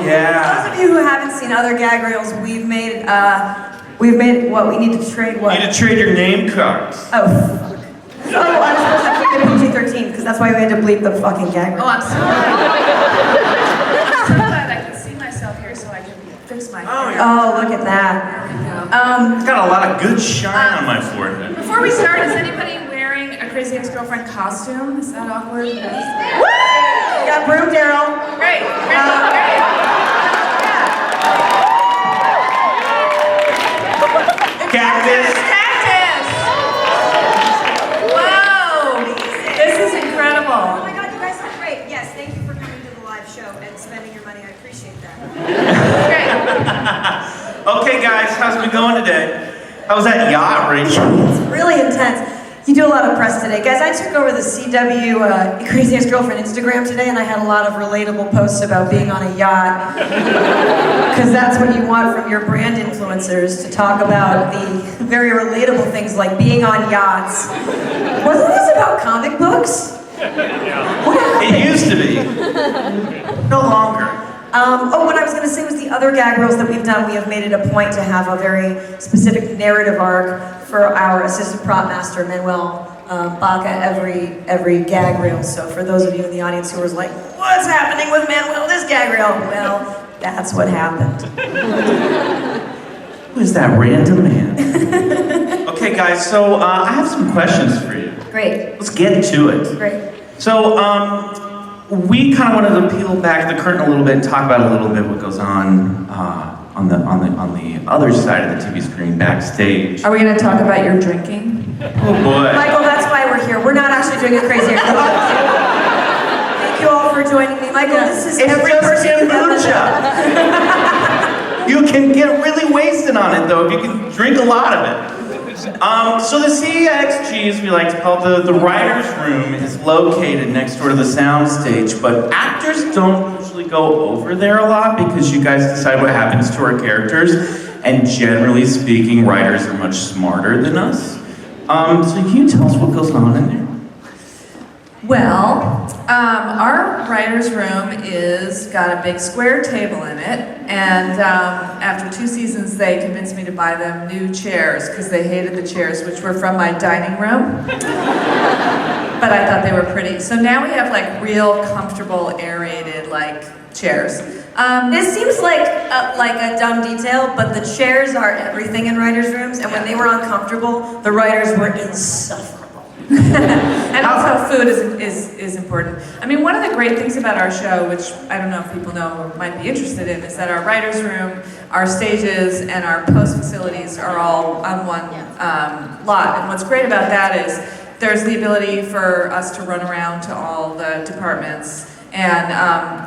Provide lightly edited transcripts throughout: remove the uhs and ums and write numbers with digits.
yeah. For those of you who haven't seen other gag reels, we've made what we need to trade. What? You need to trade your name cards. Oh, fuck. Oh, I was supposed to keep it PG-13 because that's why we had to bleep the fucking gag reel. Oh, I'm sorry. I'm so glad I can see myself here so I can fix my hair. Oh, look at that. There we go. It's got a lot of good shine on my forehead. Before we start, is anybody wearing a Crazy Ex-Girlfriend costume? Is that awkward? Woo! We got Broom Daryl. Great, great. Cactus. Cactus! Wow! This is incredible. Oh my god, you guys are great. Yes, thank you for coming to the live show and spending your money. I appreciate that. Great. Okay, guys, how's it been going today? How was that yacht, Rachel? It's really intense. You do a lot of press today. Guys, I took over the CW Crazy Ex-Girlfriend Instagram today, and I had a lot of relatable posts about being on a yacht. Because that's what you want from your brand influencers, to talk about the very relatable things like being on yachts. Wasn't this about comic books? What happened? It used to be. No longer. What I was going to say was the other gag reels that we've done, we have made it a point to have a very specific narrative arc for our assistant prop master, Manuel Baca, every gag reel. So for those of you in the audience who was like, what's happening with Manuel this gag reel? Well, that's what happened. Who is that random man? Okay, guys, so I have some questions for you. Great. Let's get to it. Great. So, we kind of wanted to peel back the curtain a little bit and talk about a little bit what goes on the other side of the TV screen backstage. Are we going to talk about your drinking? Oh boy. Michael, that's why we're here. We're not actually doing a crazy experiment. Thank you all for joining me. Michael, this is every person who's done the show. You can get really wasted on it though if you can drink a lot of it. So the CXG, as we like to call it, the writer's room is located next door to the soundstage, but actors don't usually go over there a lot because you guys decide what happens to our characters, and generally speaking, writers are much smarter than us. So can you tell us what goes on in there? Well, our writer's room is got a big square table in it, and after 2 seasons they convinced me to buy them new chairs because they hated the chairs, which were from my dining room. But I thought they were pretty. So now we have like real comfortable, aerated chairs. This seems like a dumb detail, but the chairs are everything in writers' rooms, and when they were uncomfortable, the writers were insufferable. And also food is important. I mean, one of the great things about our show, which I don't know if people know or might be interested in, is that our writer's room, our stages, and our post facilities are all on one lot. And what's great about that is there's the ability for us to run around to all the departments and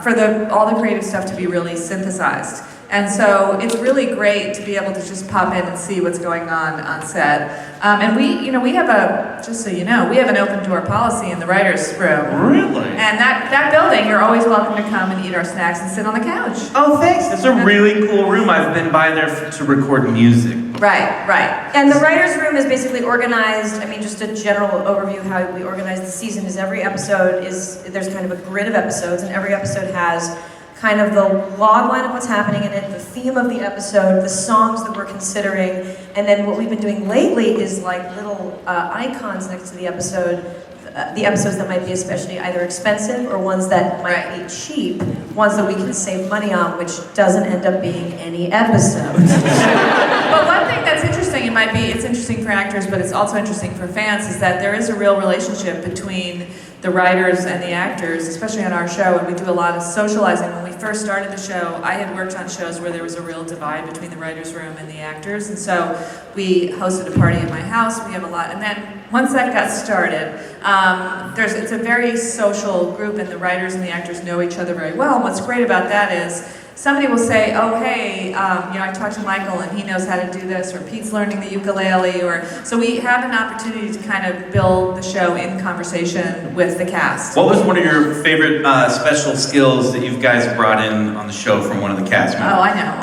for all the creative stuff to be really synthesized. And so it's really great to be able to just pop in and see what's going on set. And we have just so you know, we have an open door policy in the writer's room. Really? And that building, you're always welcome to come and eat our snacks and sit on the couch. Oh, thanks. It's a really cool room. I've been by there to record music. Right. And the writer's room is basically organized, just a general overview of how we organize the season is every episode there's kind of a grid of episodes, and every episode has kind of the log line of what's happening in it, the theme of the episode, the songs that we're considering, and then what we've been doing lately is like little icons next to the episodes that might be especially either expensive or ones that might be cheap, ones that we can save money on, which doesn't end up being any episodes. But one thing that's interesting, it's interesting for actors, but it's also interesting for fans, is that there is a real relationship between the writers and the actors, especially on our show, and we do a lot of socializing. When we first started the show, I had worked on shows where there was a real divide between the writer's room and the actors, and so we hosted a party at my house. We have a lot, and then once that got started, it's a very social group, and the writers and the actors know each other very well. And what's great about that is somebody will say, oh, hey, I talked to Michael and he knows how to do this, or Pete's learning the ukulele, so we have an opportunity to kind of build the show in conversation with the cast. What was one of your favorite special skills that you guys brought in on the show from one of the cast members? Oh, I know.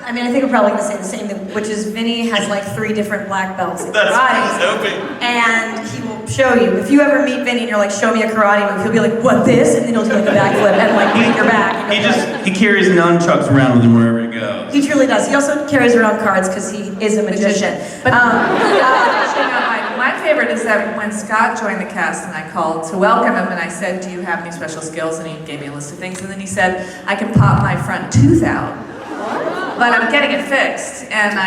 I think we're probably going to say the same thing, which is Vinny has 3 different black belts in That's karate, hoping. and he will show you. If you ever meet Vinny and you're like, show me a karate move, he'll be like, what, this? And then he'll do like a backflip and like break your back. He carries nunchucks around with him wherever he goes. He truly does. He also carries around cards because he is a magician. But my favorite is that when Scott joined the cast and I called to welcome him and I said, do you have any special skills? And he gave me a list of things. And then he said, I can pop my front tooth out, but I'm getting it fixed. And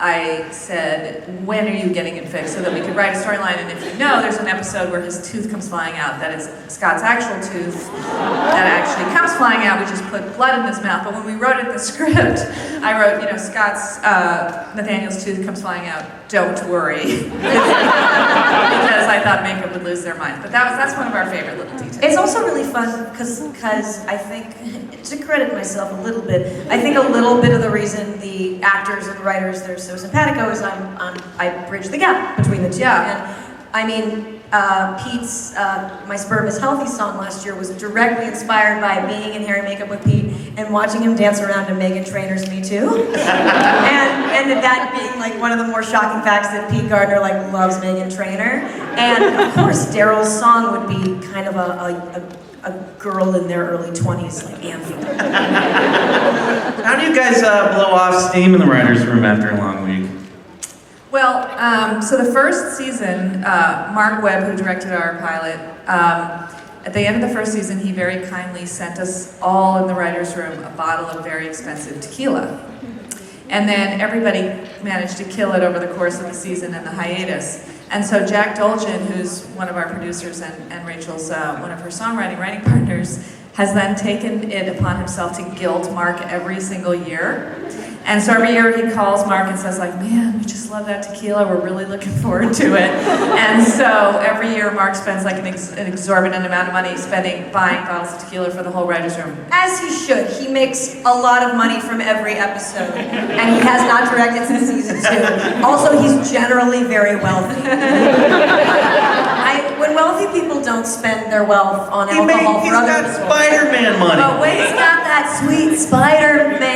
I said, when are you getting it fixed? So that we could write a storyline. And if you know, there's an episode where his tooth comes flying out. That is Scott's actual tooth that actually comes flying out. We just put blood in his mouth. But when we wrote it in the script, I wrote, Scott's, Nathaniel's tooth comes flying out. Don't worry. Because I thought makeup would lose their mind. But that's one of our favorite little details. It's also really fun because I think, to credit myself a little bit, I think a little bit of the reason the actors and writers, they're so simpatico is I bridge the gap between the two. Yeah. And I mean, Pete's My Sperm is Healthy song last year was directly inspired by being in hair and makeup with Pete and watching him dance around to Meghan Trainor's Me Too. and that being like one of the more shocking facts that Pete Gardner like loves Meghan Trainor. And of course, Daryl's song would be kind of a girl in their early 20s like anthem. How do you guys blow off steam in the writer's room after a long week? Well, so the first season, Mark Webb, who directed our pilot, at the end of the first season, he very kindly sent us all in the writer's room a bottle of very expensive tequila. And then everybody managed to kill it over the course of the season and the hiatus. And so Jack Dolgen, who's one of our producers and Rachel's one of her writing partners, has then taken it upon himself to guilt Mark every single year. And so every year he calls Mark and says like, man, we just love that tequila, we're really looking forward to it. And so every year Mark spends like an exorbitant amount of money buying bottles of tequila for the whole writer's room. As he should. He makes a lot of money from every episode. And he has not directed since season 2. Also, he's generally very wealthy. When wealthy people don't spend their wealth on alcohol for other people. He's got Spider-Man money. Oh wait, he's got that sweet Spider-Man.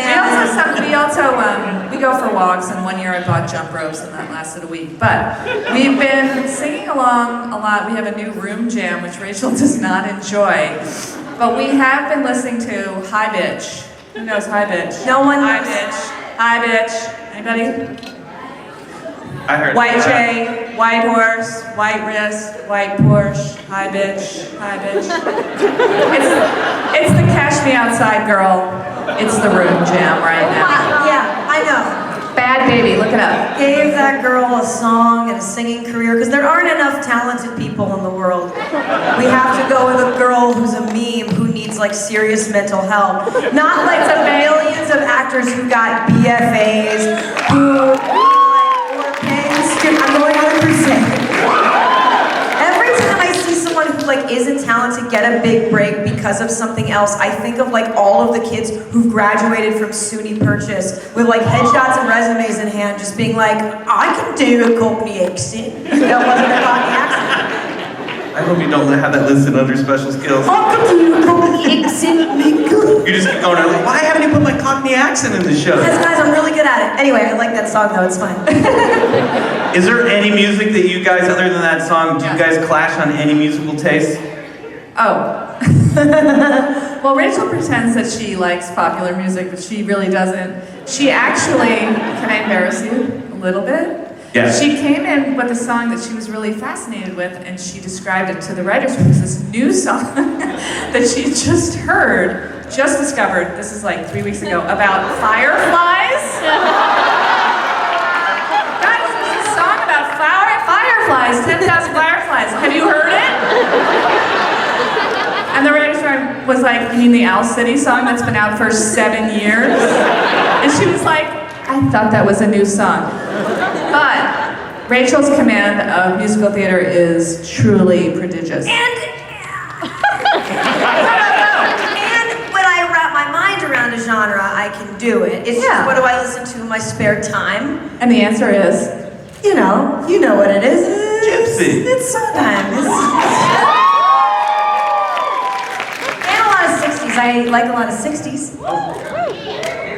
We go for walks, and one year I bought jump ropes, and that lasted a week. But we've been singing along a lot. We have a new room jam, which Rachel does not enjoy. But we have been listening to Hi Bitch. Who knows Hi Bitch? No one Hi knows. Bitch. Hi Bitch. Anybody? I heard White that. J, white horse, white wrist, white Porsche, hi bitch, hi bitch. It's the Cash Me Outside girl. It's the room jam right now. Yeah, I know. Bad Baby, look it up. Gave that girl a song and a singing career because there aren't enough talented people in the world. We have to go with a girl who's a meme who needs like serious mental help. Not like the millions of actors who got BFAs, who I'm going on a crusade. Every time I see someone who like isn't talented get a big break because of something else, I think of like all of the kids who've graduated from SUNY Purchase with like headshots and resumes in hand, just being like, I can do a Cockney accent. That wasn't a Cockney accent. I hope you don't have that listed under special skills. I can do a Cockney accent, make good. You just keep going, like, why haven't you put my Cockney accent in the show? Yes, guys, I'm really good at it. Anyway, I like that song though, it's fine. Is there any music that you guys, other than that song, do you guys clash on any musical tastes? Oh. Well, Rachel pretends that she likes popular music, but she really doesn't. She actually, can I embarrass you a little bit? Yeah. She came in with a song that she was really fascinated with, and she described it to the writers' room as this new song that she just heard, just discovered, this is like 3 weeks ago, about fireflies. Guys, there's a song about fireflies, 10,000 fireflies. Have you heard it? And the writers' room was like, you mean the Owl City song that's been out for 7 years? And she was like, I thought that was a new song. But Rachel's command of musical theater is truly prodigious. And when I wrap my mind around a genre, I can do it. It's just, what do I listen to in my spare time? And the answer is? You know what it is. Gypsy. It's summertime. And a lot of 60s because I like a lot of 60s.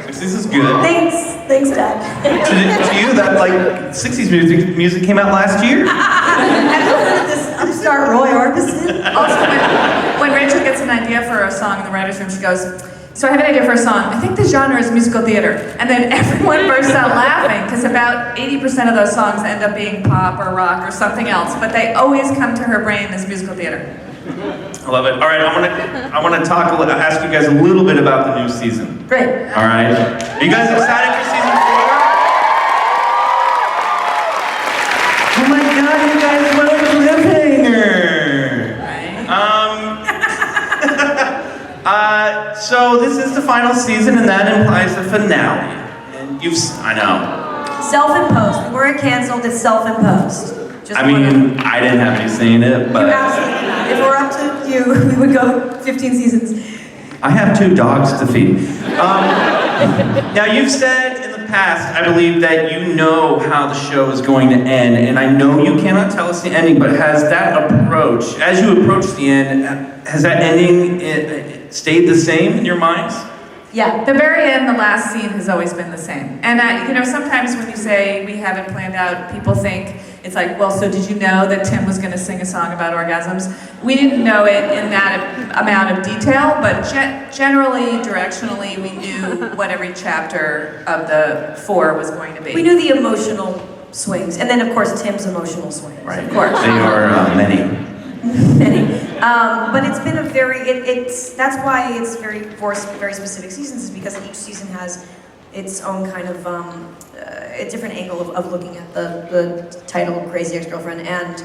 This is good. Thanks, Dad. To you, that like 60s music came out last year. Have you heard of this upstart Roy Orbison? Also, when Rachel gets an idea for a song in the writer's room, she goes, so I have an idea for a song. I think the genre is musical theater. And then everyone bursts out laughing because about 80% of those songs end up being pop or rock or something else, but they always come to her brain as musical theater. I love it. All right, I want to ask you guys a little bit about the new season. Great. All right. Are you guys excited for season 4? Oh my God, you guys went with a cliffhanger. Right. So this is the final season, and that implies the finale. And I know. Self-imposed. We weren't canceled, it's self-imposed. I mean, I didn't have any say in it, but... You absolutely not. If we're up to you, we would go 15 seasons. I have 2 dogs to feed. Now, you've said in the past, I believe, that you know how the show is going to end, and I know you cannot tell us the ending, but has that approach, as you approach the end, has that ending stayed the same in your minds? Yeah, the very end, the last scene has always been the same. And sometimes when you say we haven't planned out, people think it's like, well, so did you know that Tim was going to sing a song about orgasms? We didn't know it in that amount of detail, but generally, directionally, we knew what every chapter of the 4 was going to be. We knew the emotional swings, and then of course Tim's emotional swings. Right, of course. They are many. Many. But it's been a that's why it's very specific seasons, is because each season has its own kind of a different angle of looking at the title Crazy Ex-Girlfriend, and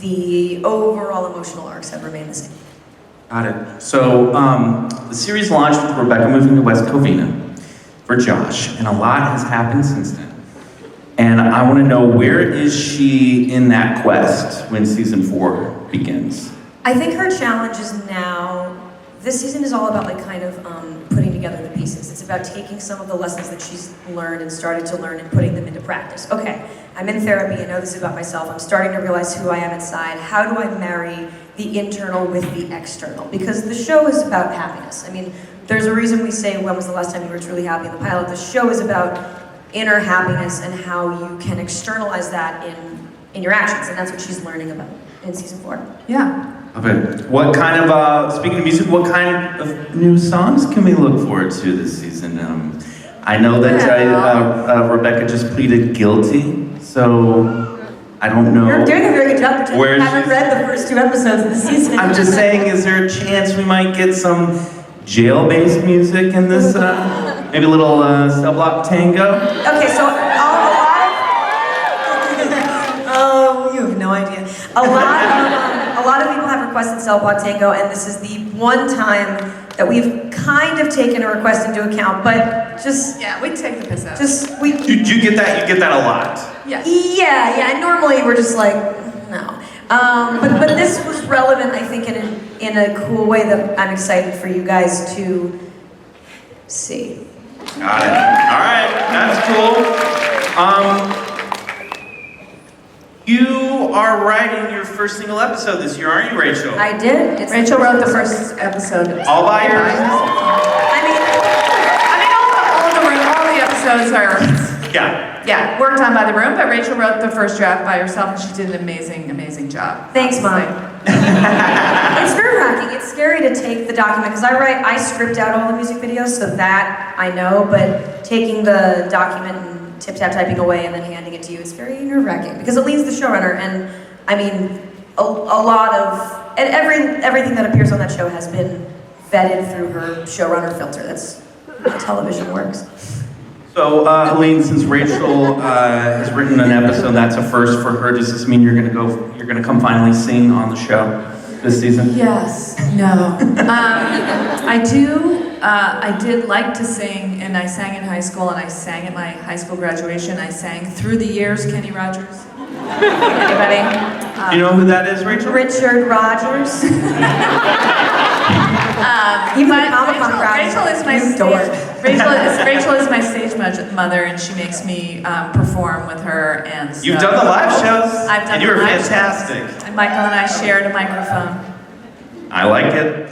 the overall emotional arcs have remained the same. Got it. So the series launched with Rebecca moving to West Covina for Josh, and a lot has happened since then. And I want to know, where is she in that quest when season 4 begins? I think her challenge is now, this season is all about putting together the pieces. It's about taking some of the lessons that she's learned and started to learn and putting them into practice. Okay, I'm in therapy, I know this about myself, I'm starting to realize who I am inside. How do I marry the internal with the external? Because the show is about happiness. I mean, there's a reason we say, when was the last time you were truly happy in the pilot? The show is about inner happiness and how you can externalize that in your actions, and that's what she's learning about in season 4. Yeah. Okay. What kind of, speaking of music, what kind of new songs can we look forward to this season? I know that Rebecca just pleaded guilty, so I don't know. You're doing a very good job, but you Where haven't read the first 2 episodes of the season. I'm just saying, is there a chance we might get some jail-based music in this, maybe a little cell block tango? Okay, so oh, you have no idea. A lot of people have requested cell block tango, and this is the one time that we've kind of taken a request into account, but just... Yeah, we take the piss out. You get that? You get that a lot? Yeah. Yeah, and normally we're just like, no. But this was relevant, I think, in a cool way that I'm excited for you guys to see. Got it. All right, that's cool. You are writing your first single episode this year, aren't you, Rachel? I did. Rachel wrote the first episode. All by yourself? All the episodes are... Yeah, worked on by the room, but Rachel wrote the first draft by herself, and she did an amazing, amazing job. Thanks, Mom. It's nerve-wracking. It's scary to take the document, because I script out all the music videos, so that I know, but taking the document and tip-tap typing away and then handing it to you, it's very nerve-wracking, because Aline's the showrunner, and I mean, a lot of, and everything that appears on that show has been vetted through her showrunner filter. That's how television works. So, Aline, since Rachel has written an episode that's a first for her, does this mean you're gonna come finally sing on the show this season? Yes. No. I did like to sing, and I sang in high school, and I sang at my high school graduation. I sang Through the Years, Kenny Rogers. Anybody? Do you know who that is, Rachel? Richard Rogers. Even the comiccon crowd. Rachel is my stage mother, and she makes me perform with her. And so, You've done the live shows, I've done and you were the live fantastic. shows. And Michael and I shared a microphone. I like it.